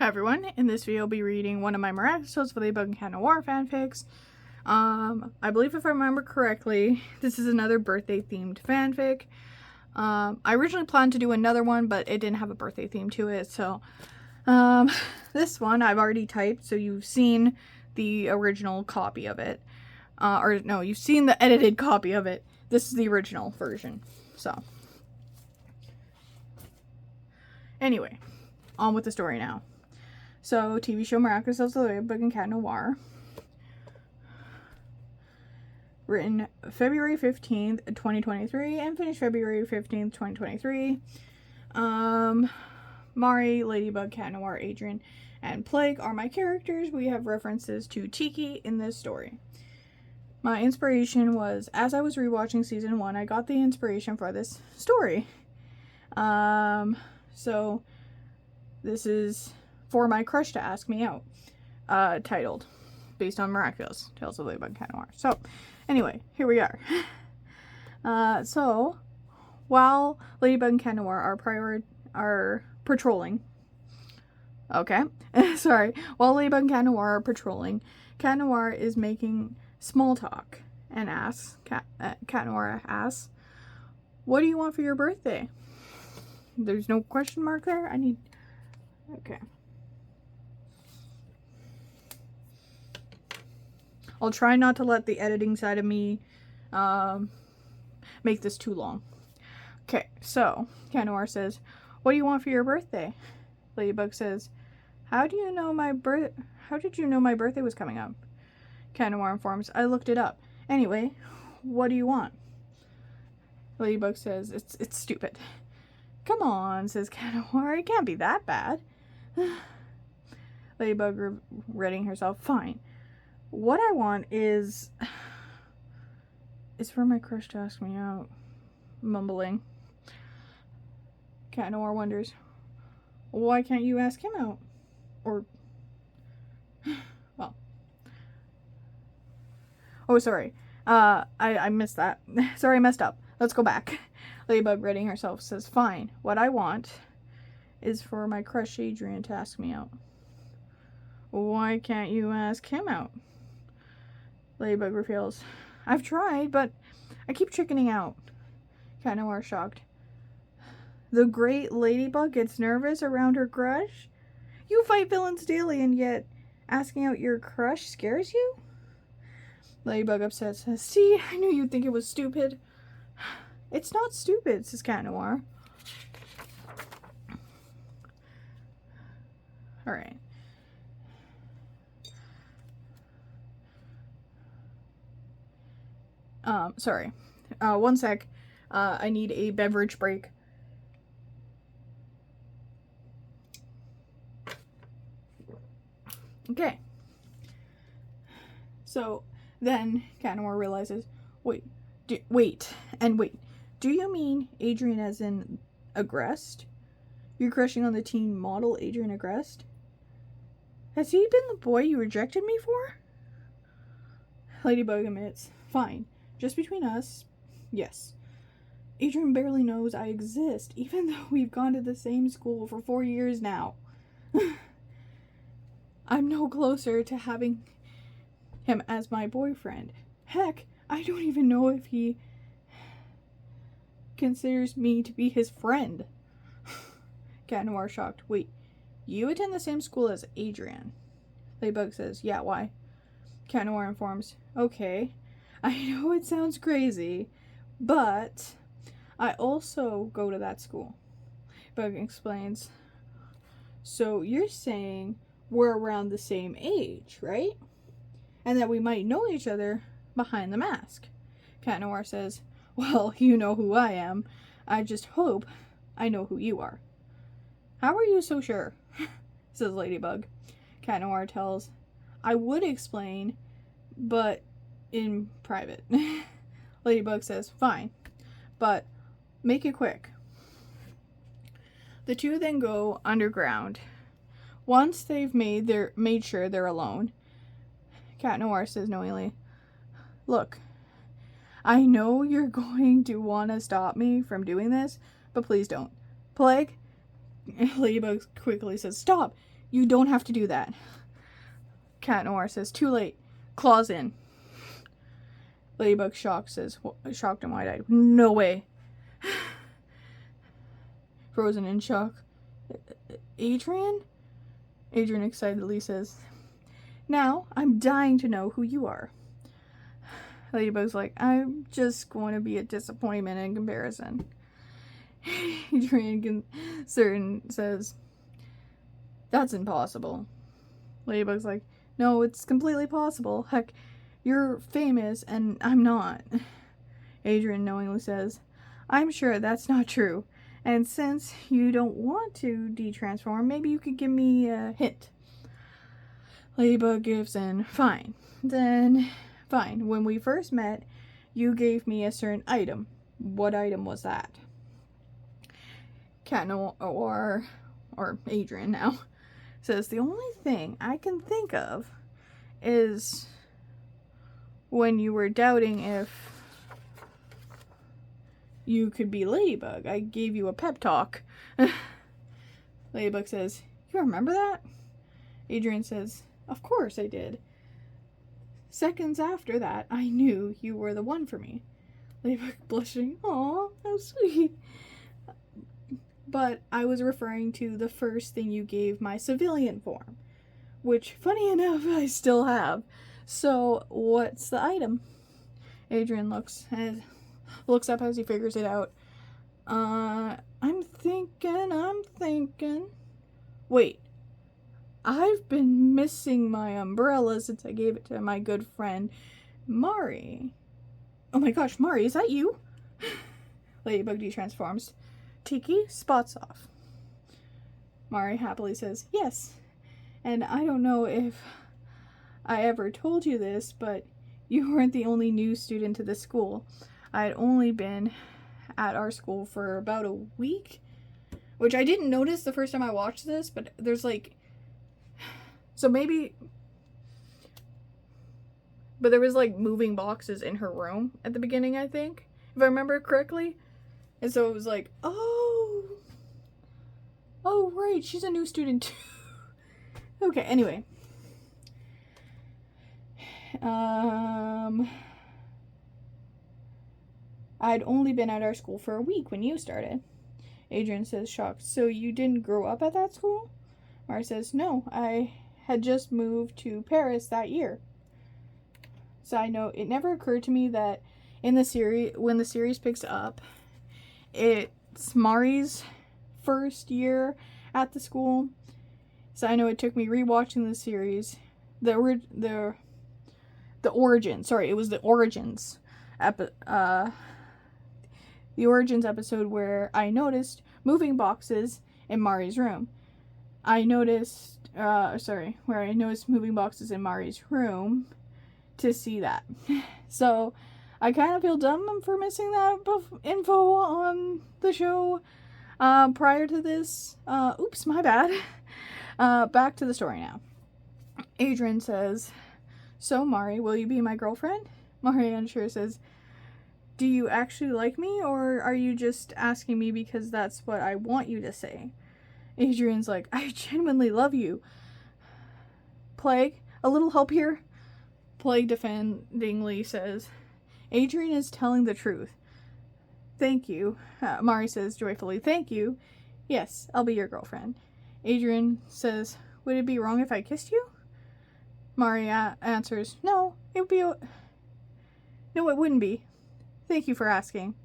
Hi everyone, in this video I'll be reading one of my Miraculous for Ladybug and Cat Noir fanfics. I believe if I remember correctly, this is another birthday themed fanfic. I originally planned to do another one, but it didn't have a birthday theme to it, so this one I've already typed, so you've seen the original copy of it. Or no, you've seen the edited copy of it. This is the original version, so. Anyway, on with the story now. So, TV show Miraculous of the Ladybug and Cat Noir. Written February 15th, 2023, and finished February 15th, 2023. Mari, Ladybug, Cat Noir, Adrian, and Plague are my characters. We have references to Tiki in this story. My inspiration was, as I was rewatching season 1, I got the inspiration for this story. So, this is For My Crush to Ask Me Out, titled, based on Miraculous, Tales of Ladybug and Cat Noir. So, anyway, here we are. So, while Ladybug and Cat Noir are patrolling, okay, sorry, while Ladybug and Cat Noir are patrolling, Cat Noir is making small talk and asks, Cat Noir asks, "What do you want for your birthday?" There's no question mark there? Okay. I'll try not to let the editing side of me make this too long. Okay, so Cat Noir says, "What do you want for your birthday?" Ladybug says, How did you know my birthday was coming up?" Cat Noir informs, "I looked it up. Anyway, what do you want?" Ladybug says, It's stupid." "Come on," says Cat Noir, "it can't be that bad." Ladybug readying herself, "Fine. What I want is for my crush to ask me out." Mumbling. Cat Noir wonders, "Why can't you ask him out?" Or, well. Oh, sorry. I missed that. Sorry, I messed up. Let's go back. Ladybug readying herself says, "Fine. What I want is for my crush Adrian to ask me out." "Why can't you ask him out?" Ladybug reveals, "I've tried, but I keep chickening out." Cat Noir shocked. "The great Ladybug gets nervous around her crush? You fight villains daily, and yet asking out your crush scares you?" Ladybug upset says, "See, I knew you'd think it was stupid." "It's not stupid," says Cat Noir. Alright. Sorry. One sec. I need a beverage break. Okay. So, then Cat Noir realizes, wait. Do you mean Adrian as in Agrest? You're crushing on the teen model Adrian Agrest? Has he been the boy you rejected me for? Ladybug admits, "Fine. Just between us, yes. Adrian barely knows I exist, even though we've gone to the same school for 4 years now. I'm no closer to having him as my boyfriend. Heck, I don't even know if he considers me to be his friend." Cat Noir shocked. "Wait, you attend the same school as Adrian?" Ladybug says, "Yeah, why?" Cat Noir informs, "Okay, I know it sounds crazy, but I also go to that school." Bug explains, "So you're saying we're around the same age, right? And that we might know each other behind the mask." Cat Noir says, "Well, you know who I am. I just hope I know who you are." "How are you so sure?" says Ladybug. Cat Noir tells, "I would explain, but in private." Ladybug says, "Fine, but make it quick." The two then go underground. Once they've made sure they're alone, Cat Noir says knowingly, "Look, I know you're going to want to stop me from doing this, but please don't." "Plague?" Ladybug quickly says, "Stop! You don't have to do that. Cat Noir says, too late. Claws in. Ladybug shocked and wide-eyed, no way. Frozen in shock. Adrian? Adrian excitedly says, now I'm dying to know who you are. Ladybug's like, I'm just going to be a disappointment in comparison. Adrian concerned says, that's impossible. Ladybug's like, no, it's completely possible. Heck, you're famous and I'm not. Adrian knowingly says, I'm sure that's not true. And since you don't want to de-transform, maybe you could give me a hint. Ladybug gives in. Fine. Then, fine. When we first met, you gave me a certain item. What item was that? Cat Noir, or Adrian now, says, the only thing I can think of is when you were doubting if you could be Ladybug. I gave you a pep talk. Ladybug says, you remember that? Adrian says, of course I did. Seconds after that, I knew you were the one for me. Ladybug blushing, aw, how sweet. But I was referring to the first thing you gave my civilian form, which, funny enough, I still have. So, what's the item? Adrian looks up as he figures it out. I'm thinking. Wait, I've been missing my umbrella since I gave it to my good friend, Mari. Oh my gosh, Mari, is that you? Ladybug de-transforms. Tiki spots off. Mari happily says, yes. And I don't know if I ever told you this, but you weren't the only new student to this school. I had only been at our school for about a week, which I didn't notice the first time I watched this, but there's like, so maybe, but there was like moving boxes in her room at the beginning, I think, if I remember correctly. And so it was like, oh, right, she's a new student too. Okay, anyway. I'd only been at our school for a week when you started. Adrian says, shocked. So you didn't grow up at that school? Mari says, no, I had just moved to Paris that year. Side note, it never occurred to me that in the series, when the series picks up, it's Mari's first year at the school. So I know it took me rewatching the series, the origin. Sorry, it was the origins the origins episode where I noticed moving boxes in Mari's room. Where I noticed moving boxes in Mari's room to see that. So I kind of feel dumb for missing that info on the show prior to this. Oops, my bad. Back to the story now. Adrian says, so Mari, will you be my girlfriend? Mari unsure says, do you actually like me, or are you just asking me because that's what I want you to say? Adrian's like, I genuinely love you. Plague, a little help here? Plague defendingly says, Adrian is telling the truth. Thank you. Mari says joyfully, thank you. Yes, I'll be your girlfriend. Adrian says, would it be wrong if I kissed you? Mari answers, no, it wouldn't be. Thank you for asking.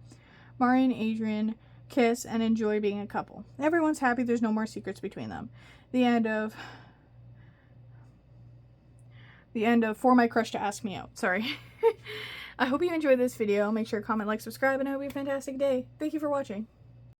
Mari and Adrian kiss and enjoy being a couple. Everyone's happy, there's no more secrets between them. The end of For My Crush to Ask Me Out. Sorry. I hope you enjoyed this video. Make sure to comment, like, subscribe, and I hope you have a fantastic day. Thank you for watching.